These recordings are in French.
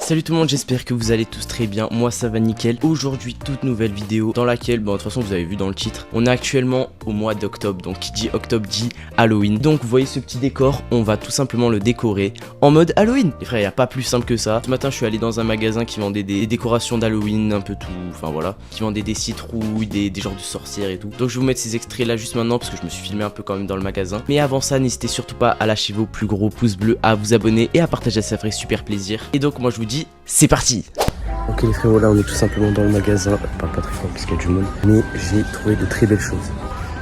Salut tout le monde, j'espère que vous allez tous très bien, moi ça va nickel. Aujourd'hui toute nouvelle vidéo dans laquelle, bon de toute façon vous avez vu dans le titre, on est actuellement au mois d'octobre, donc qui dit octobre dit Halloween. Donc vous voyez ce petit décor, on va tout simplement le décorer en mode Halloween. Les frères, il n'y a pas plus simple que ça. Ce matin je suis allé dans un magasin qui vendait des décorations d'Halloween, un peu tout, enfin voilà, qui vendait des citrouilles, des genres de sorcières et tout. Donc je vais vous mettre ces extraits là juste maintenant parce que je me suis filmé un peu quand même dans le magasin. Mais avant ça, n'hésitez surtout pas à lâcher vos plus gros pouces bleus, à vous abonner et à partager, ça ferait super plaisir. Et donc moi je vous dis, c'est parti. Ok les frérots, là on est tout simplement dans le magasin. Je parle pas très fort parce qu'il y a du monde, mais j'ai trouvé de très belles choses.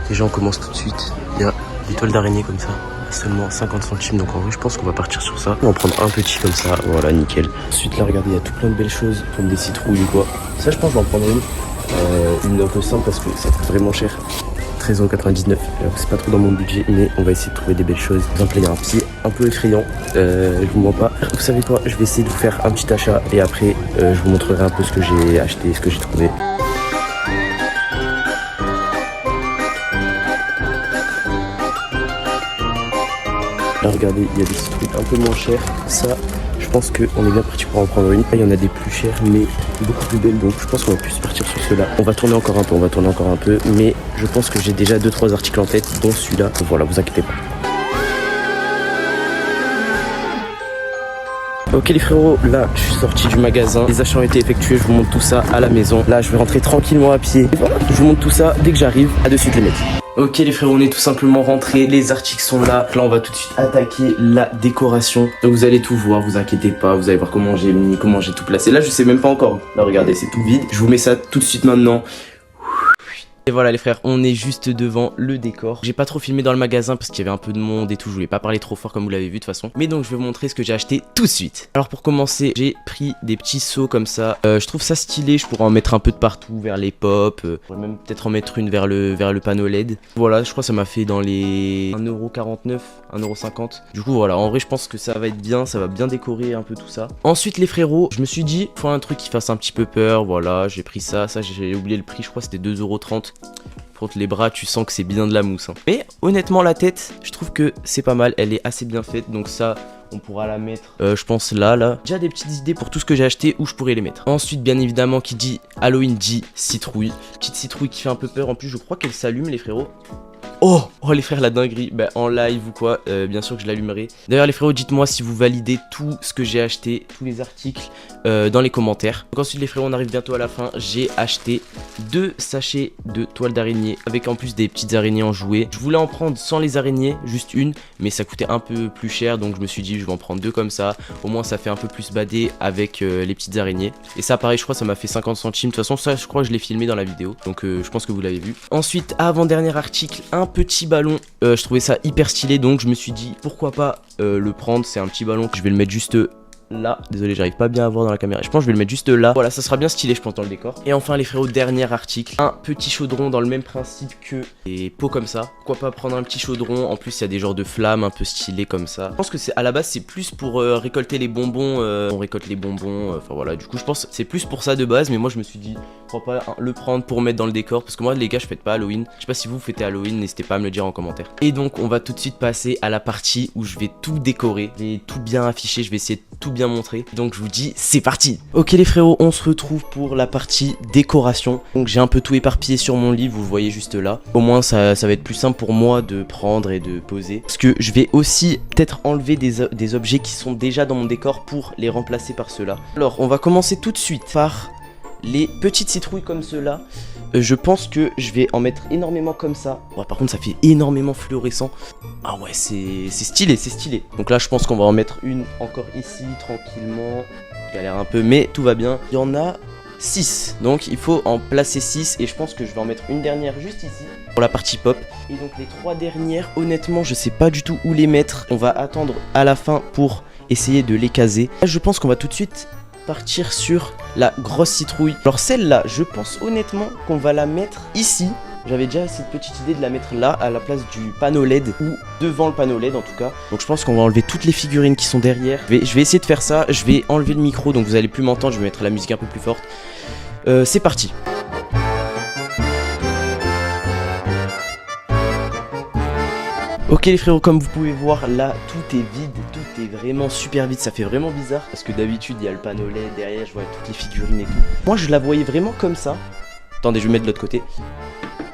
Déjà on commence tout de suite. Il y a des toiles d'araignée comme ça, seulement 50 centimes, donc en vrai je pense qu'on va partir sur ça. On va prendre un petit comme ça, voilà nickel. Ensuite là regardez, il y a tout plein de belles choses, comme des citrouilles ou quoi. Ça je pense que je vais en prendre une un peu simple parce que ça coûte vraiment cher. 13,99€, c'est pas trop dans mon budget, mais on va essayer de trouver des belles choses. Par exemple là il y a un pied un peu effrayant, je vous mens pas. Vous savez quoi, je vais essayer de vous faire un petit achat et après je vous montrerai un peu ce que j'ai acheté, ce que j'ai trouvé. Là regardez, il y a des petits trucs un peu moins chers. Ça, je pense qu'on est bien parti pour en prendre une. Là, il y en a des plus chers, mais beaucoup plus belles. Donc je pense qu'on va plus partir sur ceux-là. On va tourner encore un peu, mais je pense que j'ai déjà 2-3 articles en tête, dont celui-là. Donc voilà, vous inquiétez pas. Ok les frérots, là je suis sorti du magasin, les achats ont été effectués, je vous montre tout ça à la maison. Là je vais rentrer tranquillement à pied. Et voilà, je vous montre tout ça dès que j'arrive. À de suite les mecs. Ok les frérots, on est tout simplement rentrés, les articles sont là. Là on va tout de suite attaquer la décoration. Donc vous allez tout voir, vous inquiétez pas, vous allez voir comment j'ai mis, comment j'ai tout placé. Là je sais même pas encore, là regardez c'est tout vide. Je vous mets ça tout de suite maintenant. Et voilà les frères, on est juste devant le décor. J'ai pas trop filmé dans le magasin parce qu'il y avait un peu de monde et tout, je voulais pas parler trop fort comme vous l'avez vu de toute façon. Mais donc je vais vous montrer ce que j'ai acheté tout de suite. Alors pour commencer, j'ai pris des petits seaux comme ça. Je trouve ça stylé, je pourrais en mettre un peu de partout vers les pop. Je pourrais même peut-être en mettre une vers le panneau LED. Voilà, je crois que ça m'a fait dans les 1,49€, 1,50€. Du coup voilà, en vrai je pense que ça va être bien, ça va bien décorer un peu tout ça. Ensuite les frérots, je me suis dit, faut un truc qui fasse un petit peu peur. Voilà, j'ai pris ça, j'ai oublié le prix, je crois que c'était 2,30€. Contre les bras, tu sens que c'est bien de la mousse. Mais honnêtement, la tête, je trouve que c'est pas mal. Elle est assez bien faite. Donc ça, on pourra la mettre, je pense là. Déjà des petites idées pour tout ce que j'ai acheté, où je pourrais les mettre. Ensuite, bien évidemment, qui dit Halloween dit citrouille. Petite citrouille qui fait un peu peur. En plus, je crois qu'elle s'allume, les frérots. Oh les frères, la dinguerie, bah, en live ou quoi, bien sûr que je l'allumerai. D'ailleurs les frérots, dites-moi si vous validez tout ce que j'ai acheté, tous les articles dans les commentaires. Donc ensuite les frérots, on arrive bientôt à la fin. J'ai acheté 2 sachets de toile d'araignée avec en plus des petites araignées en jouet. Je voulais en prendre sans les araignées, juste une, mais ça coûtait un peu plus cher, donc je me suis dit je vais en prendre 2 comme ça. Au moins ça fait un peu plus badé avec les petites araignées. Et ça pareil, je crois ça m'a fait 50 centimes. De toute façon ça je crois que je l'ai filmé dans la vidéo, donc je pense que vous l'avez vu. Ensuite, avant-dernier article, un petit ballon. Je trouvais ça hyper stylé, donc je me suis dit pourquoi pas le prendre. C'est un petit ballon que je vais le mettre juste là. Désolé, j'arrive pas bien à voir dans la caméra. Je pense que je vais le mettre juste là. Voilà, ça sera bien stylé je pense dans le décor. Et enfin les frérots, dernier article, un petit chaudron dans le même principe que les pots comme ça. Pourquoi pas prendre un petit chaudron. En plus il y a des genres de flammes un peu stylés comme ça. Je pense que c'est à la base c'est plus pour récolter les bonbons. On récolte les bonbons, enfin voilà, du coup je pense c'est plus pour ça de base. Mais moi je me suis dit pourquoi pas le prendre pour mettre dans le décor, parce que moi les gars je fête pas Halloween. Je sais pas si vous fêtez Halloween, n'hésitez pas à me le dire en commentaire. Et donc on va tout de suite passer à la partie où je vais tout décorer. Je vais tout bien afficher, je vais essayer de tout bien montrer. Donc je vous dis c'est parti. Ok les frérots, on se retrouve pour la partie décoration. Donc j'ai un peu tout éparpillé sur mon lit, vous le voyez juste là. Au moins ça va être plus simple pour moi de prendre et de poser, parce que je vais aussi peut-être enlever des objets qui sont déjà dans mon décor pour les remplacer par ceux-là. Alors on va commencer tout de suite par les petites citrouilles comme ceux-là. Je pense que je vais en mettre énormément comme ça. Ouais, par contre ça fait énormément fluorescent. Ah ouais, c'est stylé, c'est stylé. Donc là je pense qu'on va en mettre une encore ici tranquillement. Je galère un peu mais tout va bien. Il y en a 6, donc il faut en placer 6. Et je pense que je vais en mettre une dernière juste ici pour la partie pop. Et donc les 3 dernières, honnêtement je sais pas du tout où les mettre. On va attendre à la fin pour essayer de les caser. Là je pense qu'on va tout de suite partir sur la grosse citrouille. Alors celle-là, je pense honnêtement qu'on va la mettre ici. J'avais déjà cette petite idée de la mettre là, à la place du panneau LED, ou devant le panneau LED en tout cas. Donc je pense qu'on va enlever toutes les figurines qui sont derrière. Je vais essayer de faire ça, je vais enlever le micro, donc vous allez plus m'entendre, je vais mettre la musique un peu plus forte. C'est parti. Ok les frérots, comme vous pouvez voir là, tout est vide, tout été vraiment super vite, ça fait vraiment bizarre parce que d'habitude il y a le panneau LED derrière, je vois toutes les figurines et tout. Moi je la voyais vraiment comme ça. Attendez, je vais mettre de l'autre côté.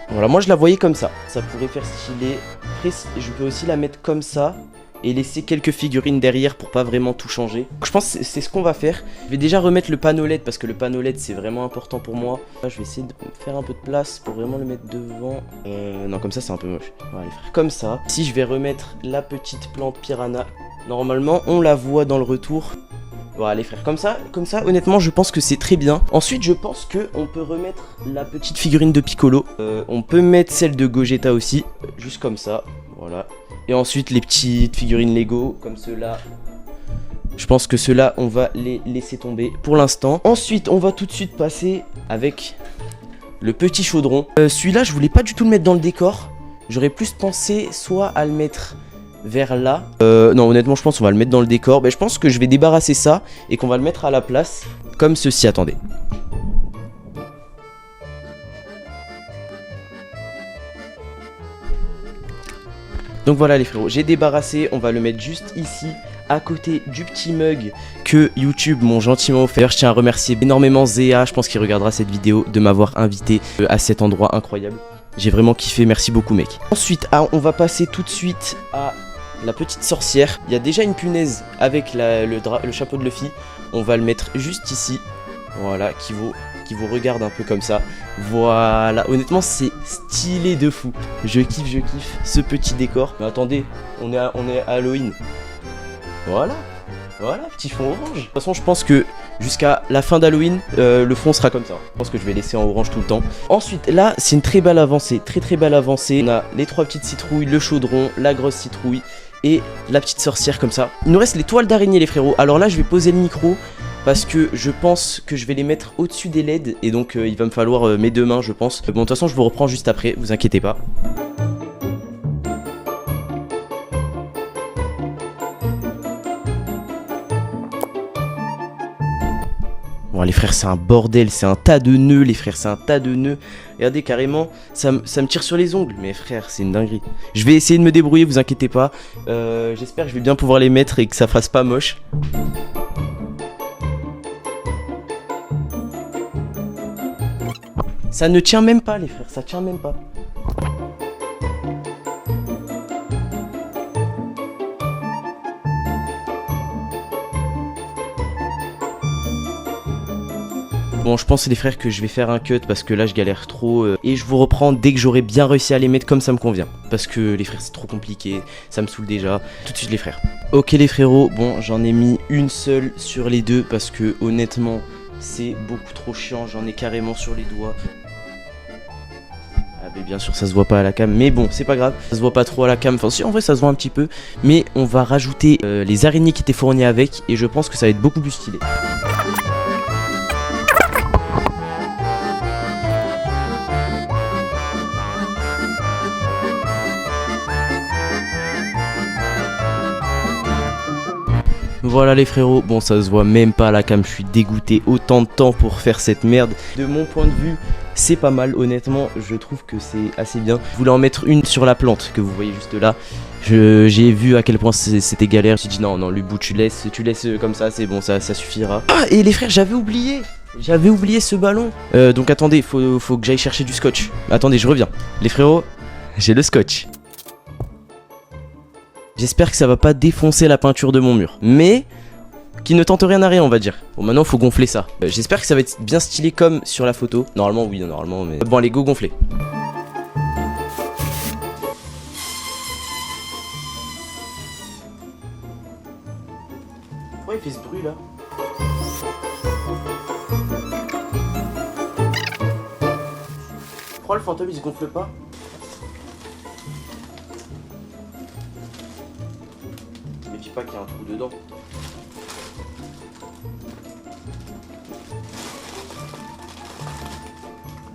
Voilà, moi je la voyais comme ça. Ça pourrait faire stylé. Après, je peux aussi la mettre comme ça et laisser quelques figurines derrière pour pas vraiment tout changer. Donc, je pense que c'est ce qu'on va faire. Je vais déjà remettre le panneau LED parce que le panneau LED c'est vraiment important pour moi. Là, je vais essayer de faire un peu de place pour vraiment le mettre devant. Non, comme ça c'est un peu moche. On va aller faire comme ça. Ici je vais remettre la petite plante piranha. Normalement on la voit dans le retour. On va aller faire comme ça, honnêtement je pense que c'est très bien. Ensuite je pense que on peut remettre la petite figurine de Piccolo. On peut mettre celle de Gogeta aussi, juste comme ça, voilà. Et ensuite les petites figurines Lego, comme ceux-là. Je pense que ceux-là on va les laisser tomber pour l'instant. Ensuite on va tout de suite passer avec le petit chaudron. Celui-là je voulais pas du tout le mettre dans le décor. J'aurais plus pensé soit à le mettre vers là. Non honnêtement je pense qu'on va le mettre dans le décor. Je pense que je vais débarrasser ça et qu'on va le mettre à la place comme ceci, attendez. Donc voilà les frérots, j'ai débarrassé, on va le mettre juste ici à côté du petit mug que YouTube m'ont gentiment offert. Je tiens à remercier énormément Zéa, je pense qu'il regardera cette vidéo, de m'avoir invité à cet endroit incroyable. J'ai vraiment kiffé, merci beaucoup mec. Ensuite on va passer tout de suite à la petite sorcière. Il y a déjà une punaise avec le chapeau de Luffy. On va le mettre juste ici. Voilà, qui vous regarde un peu comme ça. Voilà, honnêtement c'est stylé de fou. Je kiffe ce petit décor. Mais attendez, on est à Halloween. Voilà, petit fond orange. De toute façon je pense que jusqu'à la fin d'Halloween, le fond sera comme ça. Je pense que je vais laisser en orange tout le temps. Ensuite là c'est une très belle avancée, très belle avancée. On a les 3 petites citrouilles, le chaudron, la grosse citrouille et la petite sorcière comme ça. Il nous reste les toiles d'araignée les frérots. Alors là je vais poser le micro parce que je pense que je vais les mettre au-dessus des LED. Et donc il va me falloir mes 2 mains je pense. Bon de toute façon je vous reprends juste après, vous inquiétez pas. Bon les frères c'est un bordel, c'est un tas de nœuds les frères, c'est un tas de nœuds. Regardez carrément, ça me tire sur les ongles. Mais frère c'est une dinguerie. Je vais essayer de me débrouiller, vous inquiétez pas. J'espère que je vais bien pouvoir les mettre et que ça fasse pas moche. Ça ne tient même pas les frères, ça tient même pas. Bon je pense les frères que je vais faire un cut parce que là je galère trop et je vous reprends dès que j'aurai bien réussi à les mettre comme ça me convient. Parce que les frères c'est trop compliqué, ça me saoule déjà. Tout de suite les frères. Ok les frérots, bon j'en ai mis une seule sur les 2 parce que honnêtement c'est beaucoup trop chiant, j'en ai carrément sur les doigts. Ah mais bien sûr ça se voit pas à la cam, mais bon c'est pas grave, ça se voit pas trop à la cam, enfin si en vrai ça se voit un petit peu. Mais on va rajouter les araignées qui étaient fournies avec et je pense que ça va être beaucoup plus stylé. Voilà les frérots, bon ça se voit même pas à la cam, je suis dégoûté, autant de temps pour faire cette merde. De mon point de vue, c'est pas mal, honnêtement, je trouve que c'est assez bien. Je voulais en mettre une sur la plante que vous voyez juste là. J'ai vu à quel point c'était galère, je me suis dit non Lubou tu laisses comme ça, c'est bon, ça suffira. Ah et les frères, j'avais oublié ce ballon. Donc attendez, faut que j'aille chercher du scotch. Attendez, je reviens. Les frérots, j'ai le scotch. J'espère que ça va pas défoncer la peinture de mon mur. Mais qui ne tente rien à rien on va dire. Bon maintenant faut gonfler ça. J'espère que ça va être bien stylé comme sur la photo. Normalement oui, normalement mais... Bon allez go gonfler. Pourquoi il fait ce bruit là? Pourquoi le fantôme il se gonfle pas? Pas qu'il y a un trou dedans.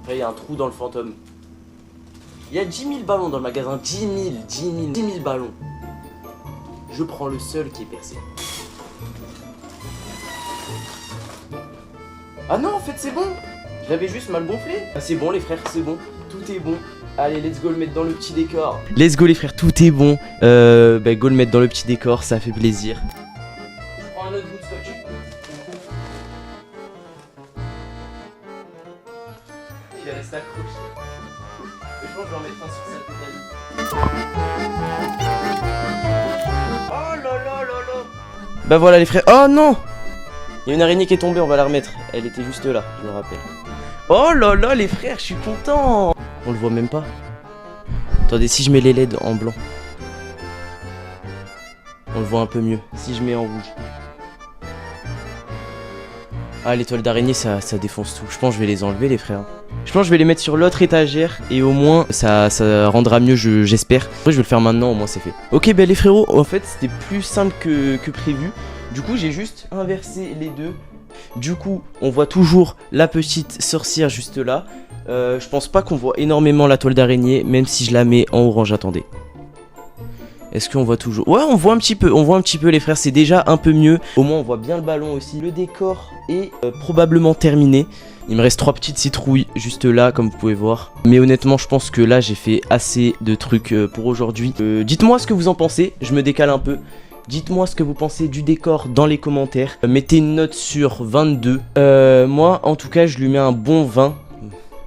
Après il y a un trou dans le fantôme. Il y a 10 000 ballons dans le magasin. 10 000 ballons. Je prends le seul qui est percé. Ah non en fait c'est bon. Je l'avais juste mal gonflé. Ah, c'est bon les frères, c'est bon. Tout est bon. Allez, let's go le mettre dans le petit décor. Let's go les frères, tout est bon. Go le mettre dans le petit décor, ça fait plaisir. puis elle reste accrochée. Et je pense que je vais en mettre un sur sa tête. Oh là là là là. Bah voilà les frères. Oh non. Il y a une araignée qui est tombée, on va la remettre. Elle était juste là, je me rappelle. Oh là là les frères, je suis content. On le voit même pas. Attendez, si je mets les LED en blanc, on le voit un peu mieux. Si je mets en rouge. Ah, les toiles d'araignée, ça défonce tout. Je pense que je vais les enlever, les frères. Je pense que je vais les mettre sur l'autre étagère. Et au moins, ça rendra mieux, j'espère. Après, je vais le faire maintenant, au moins c'est fait. Ok, ben les frérots, en fait, c'était plus simple que prévu. Du coup, j'ai juste inversé les deux. Du coup, on voit toujours la petite sorcière juste là. Je pense pas qu'on voit énormément la toile d'araignée, même si je la mets en orange. Attendez. Est-ce qu'on voit toujours? Ouais, on voit un petit peu les frères, c'est déjà un peu mieux. Au moins on voit bien le ballon aussi. Le décor est probablement terminé. Il me reste 3 petites citrouilles juste là, comme vous pouvez voir. Mais honnêtement, je pense que là j'ai fait assez de trucs pour aujourd'hui. Dites-moi ce que vous en pensez, je me décale un peu. Dites-moi ce que vous pensez du décor dans les commentaires. Mettez une note sur 22. Moi, en tout cas, je lui mets un bon 20.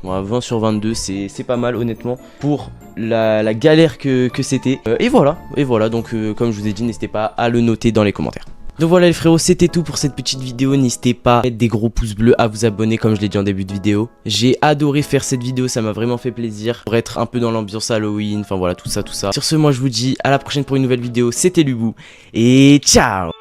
Ouais, 20 sur 22, c'est pas mal honnêtement pour la galère que c'était. Et voilà, donc comme je vous ai dit, n'hésitez pas à le noter dans les commentaires. Donc voilà les frérots, c'était tout pour cette petite vidéo. N'hésitez pas à mettre des gros pouces bleus, à vous abonner comme je l'ai dit en début de vidéo. J'ai adoré faire cette vidéo, ça m'a vraiment fait plaisir. Pour être un peu dans l'ambiance Halloween, enfin voilà, tout ça. Sur ce, moi je vous dis à la prochaine pour une nouvelle vidéo. C'était Lubou et ciao.